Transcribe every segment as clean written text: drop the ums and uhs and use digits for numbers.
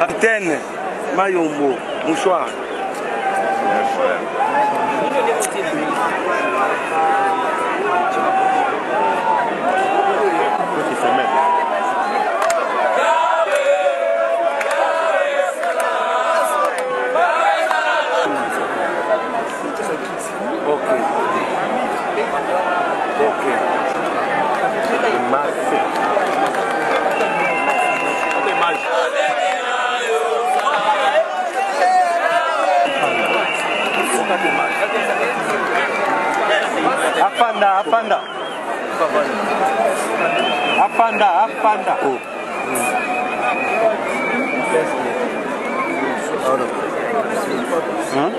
Capitaine Mayombo, mouchoir. Apanda. Oh. Hein?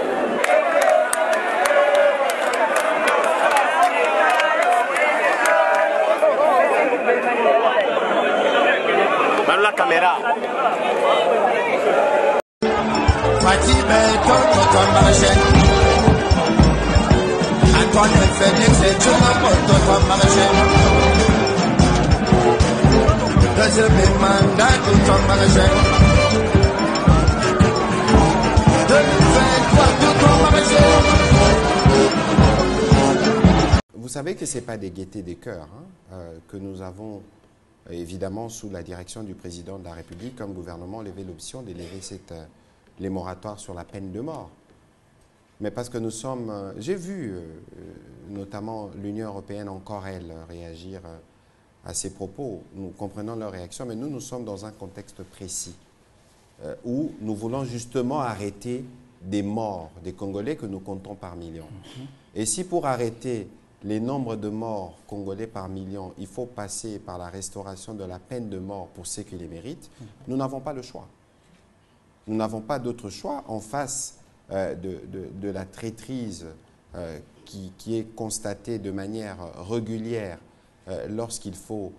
Dans la caméra. Antoine Félix et tout le monde doit marcher. Deuxième mandat de ton marché. 2023 de ton marché. Vous savez que ce n'est pas des gaietés des cœurs que nous avons, évidemment, sous la direction du président de la République, comme gouvernement, levé l'option de lever les moratoires sur la peine de mort. Mais parce que nous sommes... J'ai vu notamment l'Union européenne, encore elle, réagir à ces propos. Nous comprenons leur réaction, mais nous sommes dans un contexte précis où nous voulons justement arrêter des morts, des Congolais que nous comptons par millions. Et si pour arrêter les nombres de morts congolais par million, il faut passer par la restauration de la peine de mort pour ceux qui les méritent, nous n'avons pas le choix. Nous n'avons pas d'autre choix en face de la traîtrise qui est constatée de manière régulière lorsqu'il faut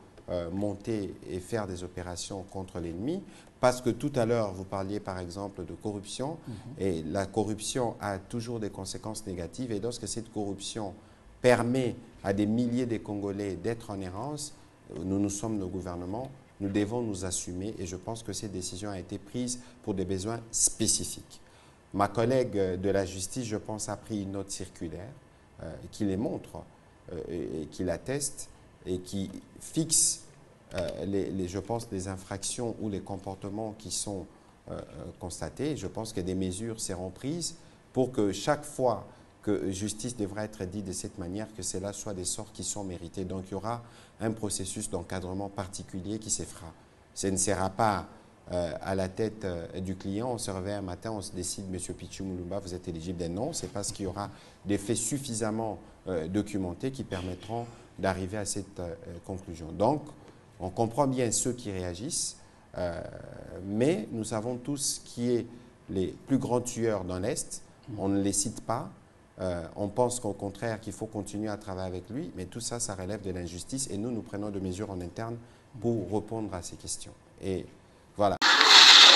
monter et faire des opérations contre l'ennemi. Parce que tout à l'heure, vous parliez par exemple de corruption, et la corruption a toujours des conséquences négatives. Et lorsque cette corruption permet à des milliers de Congolais d'être en errance, nous sommes nos gouvernements, nous devons nous assumer. Et je pense que cette décision a été prise pour des besoins spécifiques. Ma collègue de la justice, je pense, a pris une note circulaire qui les montre et qui l'atteste et qui fixe, je pense, les infractions ou les comportements qui sont constatés. Je pense que des mesures seront prises pour que chaque fois que justice devra être dite de cette manière, que cela soit des sorts qui sont mérités. Donc il y aura un processus d'encadrement particulier qui se fera. Ce ne sera pas à la tête du client, on se réveille un matin, on se décide, Monsieur Pichu Moulumba, vous êtes éligible. Non, c'est parce qu'il y aura des faits suffisamment documentés qui permettront d'arriver à cette conclusion. Donc, on comprend bien ceux qui réagissent, mais nous savons tous qui est les plus grands tueurs dans l'Est. On ne les cite pas. On pense qu'au contraire, qu'il faut continuer à travailler avec lui, mais tout ça, ça relève de l'injustice et nous prenons des mesures en interne pour répondre à ces questions. Et voilà.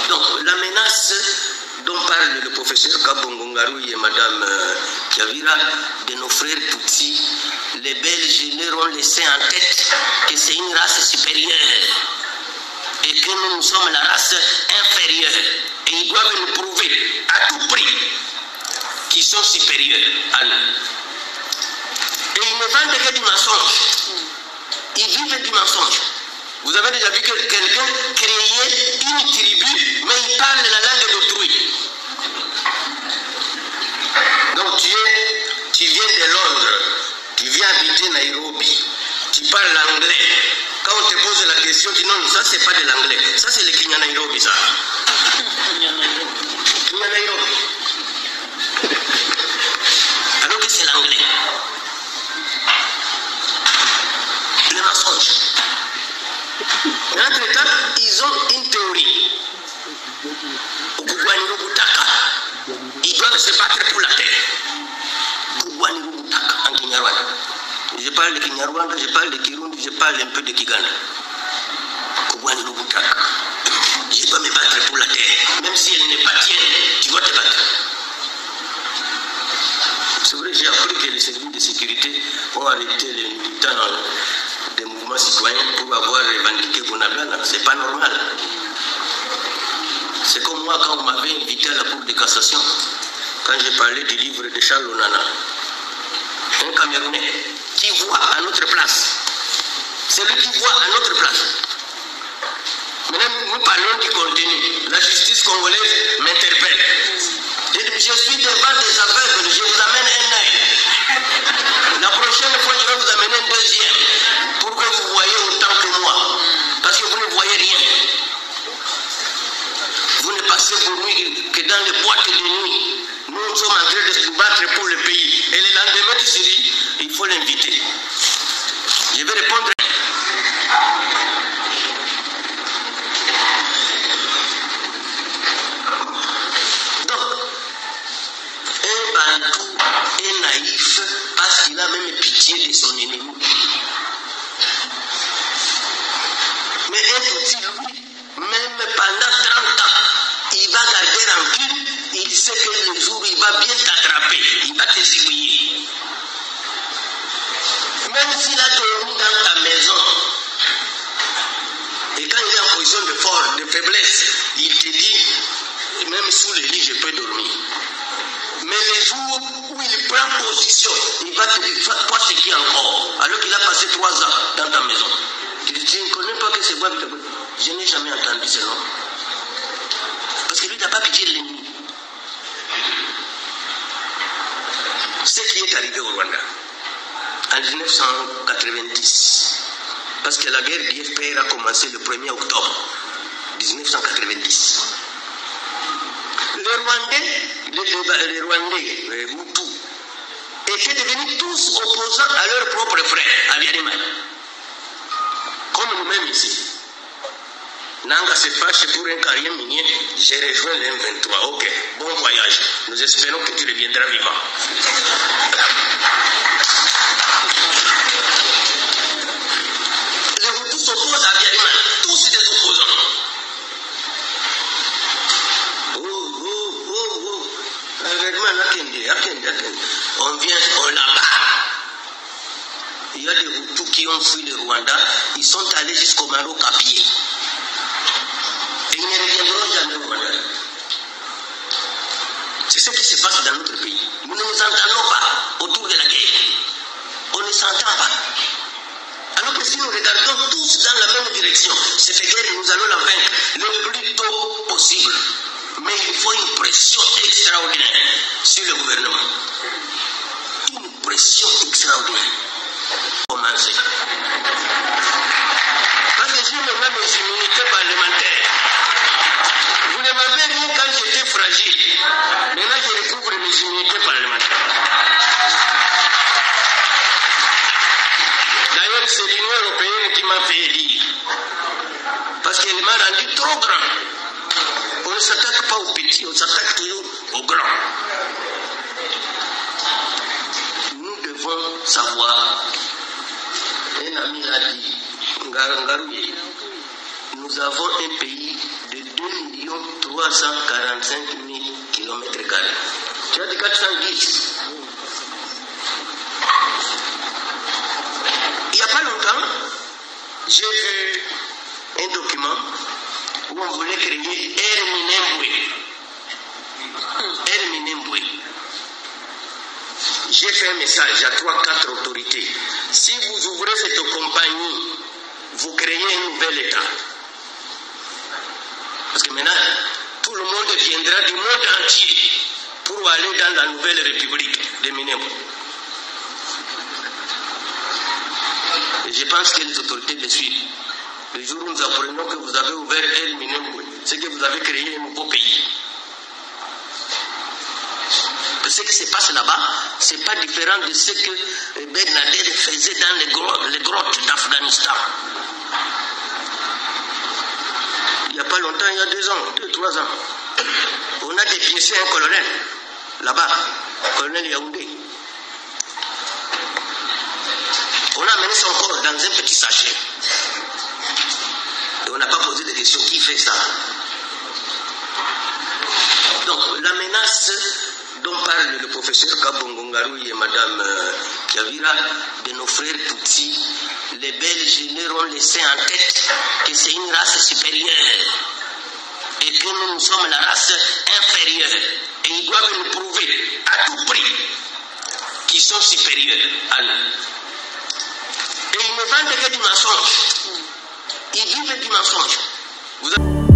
Donc, la menace dont parle le professeur Kabongo Ngarou et Madame Kiavira de nos frères Tutsis, les Belges leur ont laissé en tête que c'est une race supérieure et que nous sommes la race inférieure. Et ils doivent nous prouver à tout prix qu'ils sont supérieurs à nous. Et ils ne vendent que du mensonge. Ils vivent du mensonge. Vous avez déjà vu que quelqu'un créait une tribu, mais il parle la langue d'autrui. Donc tu viens de Londres, tu viens habiter Nairobi, tu parles l'anglais. Quand on te pose la question, tu dis non, ça c'est pas de l'anglais, ça c'est le Kenya Nairobi, ça. Kenya Nairobi. Alors que c'est l'anglais. Le mensonge. Mais entre-temps, ils ont une théorie. Ils doivent se battre pour la terre. En Kinyarwanda. Je parle de Kinyarwanda, je parle de Kirundi, je parle un peu de Kiganda. Je dois me battre pour la terre. Même si elle n'est pas tienne, tu dois te battre. C'est vrai, j'ai appris que les services de sécurité ont arrêté les militants des mouvements citoyens pour avoir revendiqué Bonabana. C'est pas normal. C'est comme moi quand on m'avait invité à la Cour de cassation, quand j'ai parlé du livre de Charles Onana. Un Camerounais qui voit à notre place. C'est lui qui voit à notre place. Maintenant, nous parlons du contenu. La justice congolaise m'interpelle. Je suis devant des aveugles, je vous amène un œil. La prochaine fois, je vais vous amener un deuxième pour que vous voyez autant que moi. Parce que vous ne voyez rien. Vous ne passez pour nuit que dans les boîtes de nuit. Nous sommes en train de se battre pour le pays. Et le lendemain de Syrie, il faut l'inviter. Je vais répondre. Donc, un Bantou est naïf parce qu'il a même pitié de son ennemi. Mais un petit, lui, même pendant 30 ans, il va garder rancune. Il sait que le jour où il va bien t'attraper, il va te zigouiller. Même s'il a dormi dans ta maison, et quand il est en position de force, de faiblesse, il te dit, même sous le lit, je peux dormir. Mais les jours où il prend position, il va te dire, toi c'est qui encore? Alors qu'il a passé 3 ans dans ta maison. Tu ne connais pas que c'est moi qui te... Je n'ai jamais entendu ce nom. Parce que lui n'a pas pitié de l'ennemi. Ce qui est arrivé au Rwanda en 1990, parce que la guerre du FPR a commencé le 1er octobre 1990. Les Rwandais, les Hutus, étaient devenus tous opposants à leurs propres frères, à Biarimana. Comme nous-mêmes ici. Nanga se fâche pour un carrière minier, j'ai rejoint le M23. Ok, bon voyage. Nous espérons que tu reviendras vivant. Les Hutus s'opposent à Biarimana, tous des opposants. On vient, on là-bas. Il y a des Hutus qui ont fui le Rwanda, ils sont allés jusqu'au Maroc à pied. Et ils ne reviendront jamais au Rwanda. C'est ce qui se passe dans notre pays. Nous ne nous entendons pas autour de la guerre. On ne s'entend pas. Alors que si nous regardons tous dans la même direction, cette guerre, nous allons la vaincre le plus tôt possible. Mais il faut une pression extraordinaire sur le gouvernement. Une pression extraordinaire. Commencer. Parce que j'ai maintenant mes immunités parlementaires. Vous ne m'avez rien quand j'étais fragile. Maintenant, je recouvre mes immunités parlementaires. D'ailleurs, c'est l'Union européenne qui m'a fait élire. Parce qu'elle m'a rendu trop grand. On ne s'attaque pas aux petits, on s'attaque toujours aux grands. Nous devons savoir, un ami l'a dit, Ngarouye, nous avons un pays de 2 345 000 km². Tu as dit 410. Il n'y a pas longtemps, j'ai vu un document où on voulait créer Herminembwe. J'ai fait un message à 3-4 autorités. Si vous ouvrez cette compagnie, vous créez un nouvel État. Parce que maintenant, tout le monde viendra du monde entier pour aller dans la nouvelle République de Minembwe. Et je pense que les autorités le suivent. Le jour où nous apprenons que vous avez ouvert Herminembwe, c'est que vous avez créé un nouveau pays. Ce qui se passe là-bas, ce n'est pas différent de ce que Ben Laden faisait dans les grottes d'Afghanistan. Il n'y a pas longtemps, il y a 2 ans, 2-3 ans, on a dépiécé un colonel, là-bas, colonel Yaoundé. On a amené son corps dans un petit sachet. Et on n'a pas posé de questions. Qui fait ça? Donc, la menace dont parle le professeur Kabongo Ngarouye et Madame Kiavira, de nos frères Tutsis, les Belges leur ont laissé en tête que c'est une race supérieure et que que nous sommes la race inférieure. Et ils doivent nous prouver à tout prix qu'ils sont supérieurs à nous. Et ils ne vendent que du mensonge. Ils vivent du mensonge.